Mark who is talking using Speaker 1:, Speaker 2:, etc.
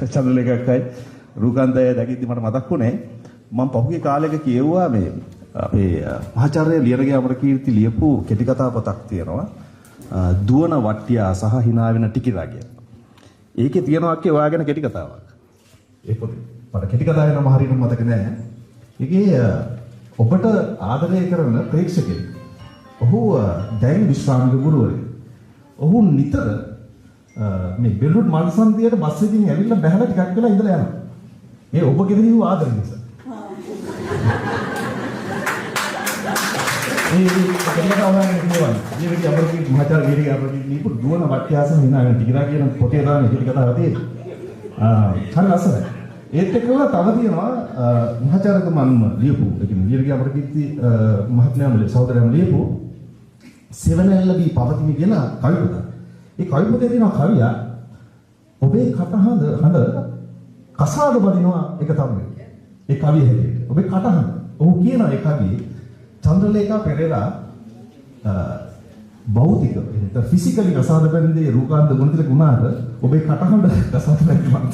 Speaker 1: චන්ද්‍රලේඛකයි රූකාන්තය දැකිද්දි මට මතක් වුණේ මම පහුගිය කාලෙක කියෙව්වා මේ අපේ මහාචාර්ය ලියනගේ අමරකීර්ති ලියපු කෙටි කතා පොතක් තියෙනවා දුවන වට්ටියා සහ hina වෙන ටිකිරා කියලා. ඒකේ තියෙනවා අක්කේ ඔයාගෙන කෙටි කතාවක්. ඒ පොතේ. මට කෙටි කතාවේ නම හරියට මතක නෑ. ඒකේ ඔබට ආදරය කරන ප්‍රේක්ෂකයෙක්. ඔහු දැන් විශ්‍රාමික ගුරුවරයෙක්. ඔහු නිතර මේ බෙල්ලුඩ් මල්සන්දියට බස් එකකින් ඇවිල්ලා බැලලා ටිකක් වෙලා ඉඳලා යනවා. මේ ඔබ කෙරෙහි වූ ආදරය නිසා. මේ කෙනෙක් අවවාදයක් කියනවා. ජීවිතය අපරකී මහාචාර්ය වීරගේ අපරකී දීපු දුවන වට්ටියාස hina වෙන ටිකිරා කියන පොතේ දාන කෙටි කතාව තියෙනවා. හරි ලස්සනයි. ඒත් එක්කම තව තියෙනවා මහාචාර්යතුමන්ම ලියපු ඒ කියන්නේ වීරගේ අපරකීර්ති මහත්මයාම සහෝදරයම ලියපු සෙවණැල්ලදී පවතින කියන කවි පොත. ඒ කවි පොතේ තියෙන කවියා ඔබේ කටහඬ කසාද බදිනවා එක තමයි. ඒ කවිය හැටියට. ඔබේ කටහඬ. ඔහු කියන ඒ කවියේ චන්ද්‍රලේඛා පෙරේරා භෞතික එහෙනම් ෆිසිකලි කසාද බැඳේ රූකාන්ත ගුණතිලක වුණාට ඔබේ කටහඬ කසාද බැඳි මං